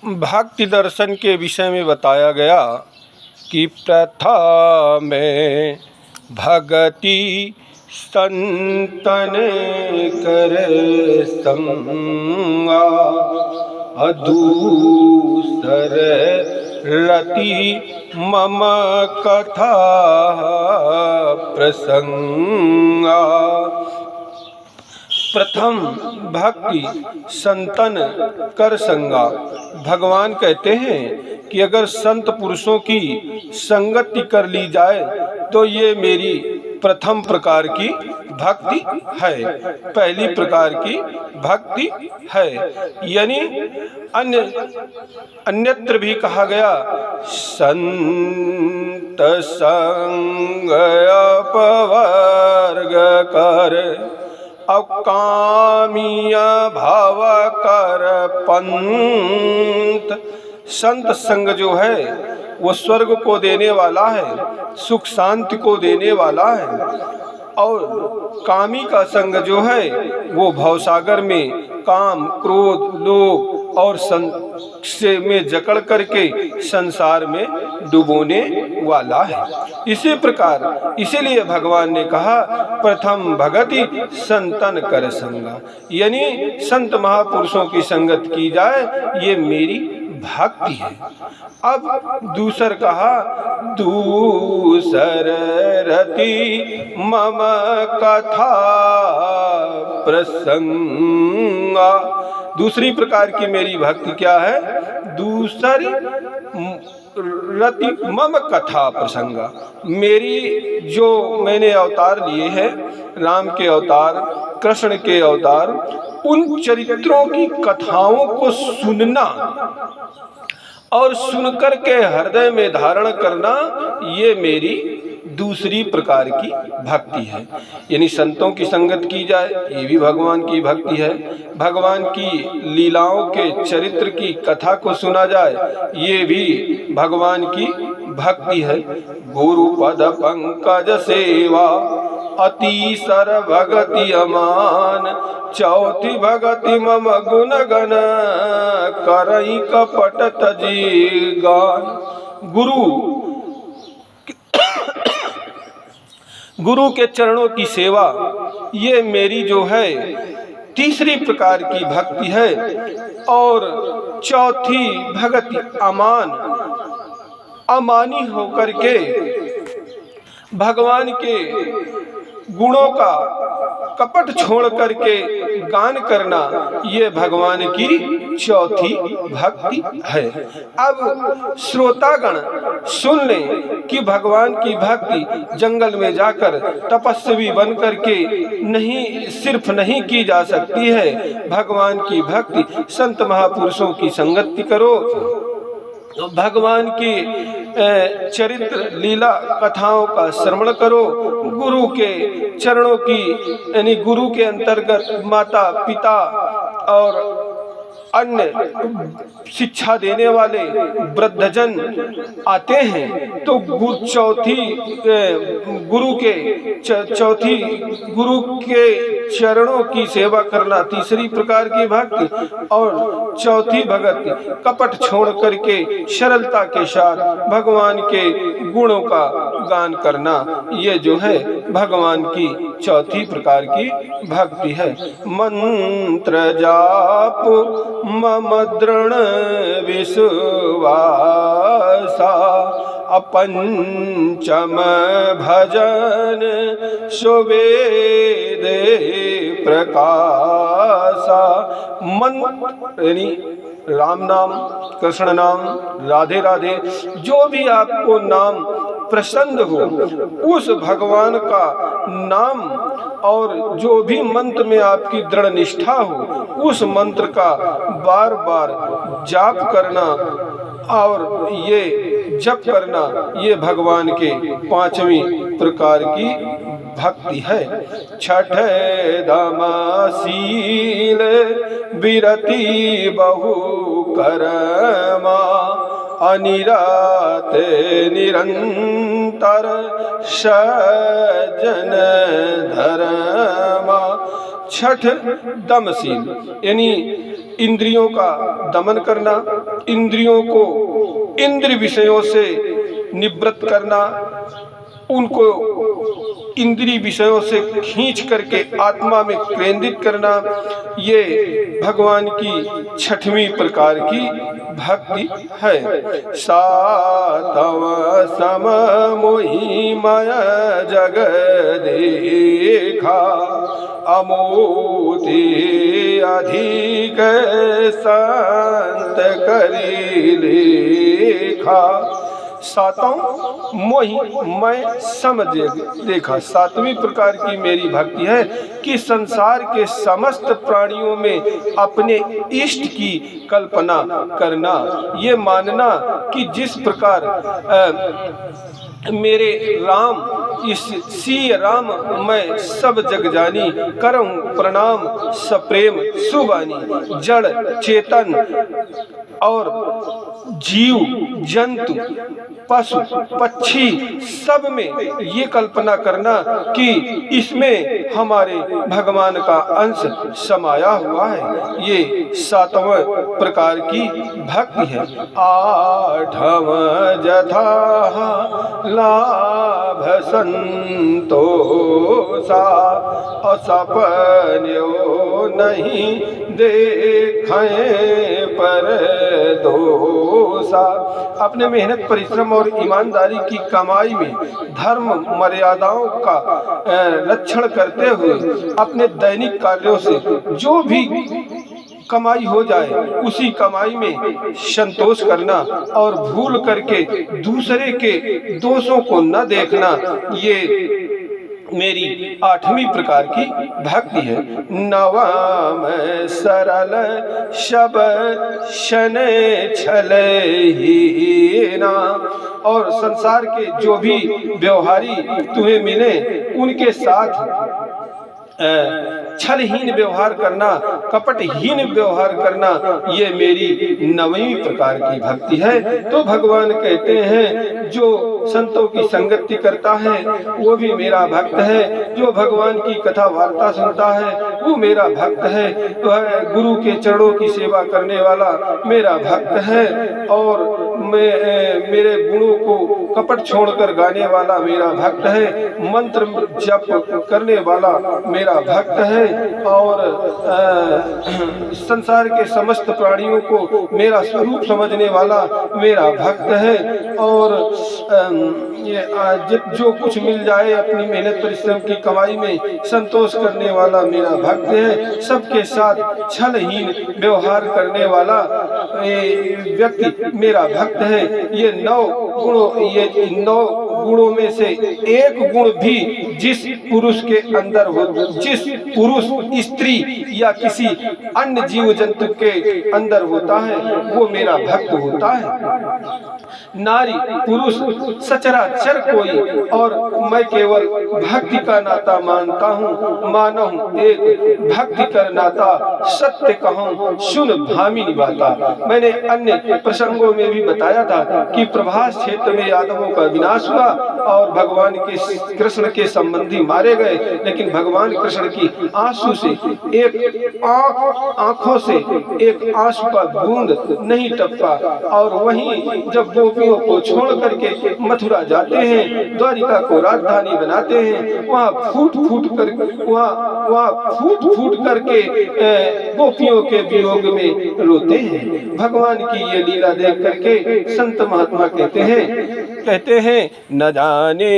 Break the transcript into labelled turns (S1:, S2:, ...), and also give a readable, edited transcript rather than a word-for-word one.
S1: भक्ति दर्शन के विषय में बताया गया कि प्रथम में भगति संतन कर संगा, अदूसर रति मम कथा प्रसंगा। प्रथम भक्ति संतन कर संगा। भगवान कहते हैं कि अगर संत पुरुषों की संगति कर ली जाए तो ये मेरी प्रथम प्रकार की भक्ति है, पहली प्रकार की भक्ति है। यानी अन्यत्र भी कहा गया संत संग अपवर्ग कर, अकामिया भाव कर पंथ। संत संग जो है वो स्वर्ग को देने वाला है, सुख शांति को देने वाला है, और कामी का संग जो है वो भवसागर में काम क्रोध लोभ और से में जकड़ करके संसार में डुबोने वाला है। इसी प्रकार इसीलिए भगवान ने कहा प्रथम भगति संतन कर संगा, यानी संत महापुरुषों की संगत की जाए ये मेरी भक्ति है। अब दूसर कहा दूसर रति मम कथा प्रसंगा। दूसरी प्रकार की मेरी भक्ति क्या है? दूसरी रति मम कथा प्रसंगा। मेरी जो मैंने अवतार लिए हैं, राम के अवतार, कृष्ण के अवतार, उन चरित्रों की कथाओं को सुनना और सुनकर के हृदय में धारण करना ये मेरी दूसरी प्रकार की भक्ति है। यानी संतों की संगत की जाए ये भी भगवान की भक्ति है, भगवान की लीलाओं के चरित्र की कथा को सुना जाए ये भी भगवान की भक्ति है। गुरु पद पंकज सेवा अति सर भगति अमान, चौथी भगति मम गुण गण करई कपट तजी गान। गुरु के चरणों की सेवा ये मेरी जो है तीसरी प्रकार की भक्ति है। और चौथी भगति अमान, अमानी होकर के भगवान के गुणों का कपट छोड़ करके गान करना ये भगवान की चौथी भक्ति है। अब श्रोतागण सुन लें कि भगवान की भक्ति जंगल में जाकर तपस्वी बन करके नहीं सिर्फ नहीं की जा सकती है। भगवान की भक्ति संत महापुरुषों की संगति करो, भगवान की चरित्र लीला कथाओं का श्रवण करो, गुरु के चरणों की यानी गुरु के अंतर्गत माता पिता और अन्य शिक्षा देने वाले वृद्धजन आते हैं तो चौथी गुरु के चरणों की सेवा करना तीसरी प्रकार की भक्ति। और चौथी भक्ति कपट छोड़ करके सरलता के साथ भगवान के गुणों का गान करना ये जो है भगवान की चौथी प्रकार की भक्ति है। मंत्र जाप मम दृढ़ विश्वासा, अपंचम भजन सुवेद प्रकाशा। मंत्र यानी राम नाम, कृष्ण नाम, राधे राधे, जो भी आपको नाम प्रसन्न हो उस भगवान का नाम और जो भी मंत्र में आपकी दृढ़ निष्ठा हो उस मंत्र का बार बार जाप करना और ये जप करना ये भगवान के पांचवी प्रकार की भक्ति है। छठ दमशील विरति बहु करमा, अनिरात निरंतर सजन धर्मा। छठ दमशील यानी इंद्रियों का दमन करना, इंद्रियों को इंद्रिय विषयों से निवृत्त करना, उनको इंद्रिय विषयों से खींच करके आत्मा में केंद्रित करना, ये भगवान की छठवीं प्रकार की भक्ति है। सातव सम मोहि माया जग देखा, अमोति अधिक संत करी लेखा। सातों मोहि मैं समझ देखा, सातवीं प्रकार की मेरी भक्ति है कि संसार के समस्त प्राणियों में अपने इष्ट की कल्पना करना, ये मानना कि जिस प्रकार मेरे राम इस सी राम मैं सब जग जानी, करऊं प्रणाम सप्रेम सुबानी। जड़ चेतन और जीव जंतु पशु पक्षी सब में ये कल्पना करना कि इसमें हमारे भगवान का अंश समाया हुआ है, ये सातवें प्रकार की भक्ति है। आठव जथा लाभ संतोषा, असपन्यो नहीं देखें पर दोषा। अपने मेहनत परिश्रम और ईमानदारी की कमाई में धर्म मर्यादाओं का रक्षण करते हुए अपने दैनिक कार्यों से जो भी कमाई हो जाए उसी कमाई में संतोष करना और भूल करके दूसरे के दोषों को न देखना, ये मेरी आठवीं प्रकार की भक्ति है। नवम सरल शब शन छल हीना, और संसार के जो भी व्यवहारी तुम्हें मिले उनके साथ छलहीन व्यवहार करना, कपटहीन व्यवहार करना, ये मेरी नवीं प्रकार की भक्ति है। तो भगवान कहते हैं जो संतों की संगति करता है वो भी मेरा भक्त है, जो भगवान की कथा वार्ता सुनता है वो मेरा भक्त है, गुरु के चरणों की सेवा करने वाला मेरा भक्त है, और मेरे गुणों को कपट छोड़कर गाने वाला मेरा भक्त है, मंत्र जप करने वाला मेरा भक्त है, और संसार के समस्त प्राणियों को मेरा स्वरूप समझने वाला मेरा भक्त है, और जो कुछ मिल जाए अपनी मेहनत परिश्रम की कमाई में संतोष करने वाला मेरा भक्त है। सबके साथ छलहीन व्यवहार करने वाला व्यक्ति मेरा भक्त है। ये 9 गुणों में से एक गुण भी जिस पुरुष के अंदर हो, जिस पुरुष स्त्री या किसी अन्य जीव जंतु के अंदर होता है वो मेरा भक्त होता है। नारी पुरुष सचराचर कोई, और मैं केवल भक्ति का नाता मानता हूँ, माना हूँ एक भक्ति कर नाता, सत्य कहूँ सुन भामिनी बाता। मैंने अन्य प्रसंगों में भी बताया था कि प्रभास क्षेत्र में यादवों का विनाश हुआ और भगवान के कृष्ण के संबंधी मारे गए, लेकिन भगवान कृष्ण की आंसू से एक आंखों से एक आंसू का बूंद नहीं टपका, और वहीं जब गोपियों को छोड़ करके मथुरा जाते हैं, द्वारिका को राजधानी बनाते हैं, वहाँ फूट फूट करके गोपियों के वियोग में रोते हैं। भगवान की ये लीला देख करके संत महात्मा कहते हैं न जाने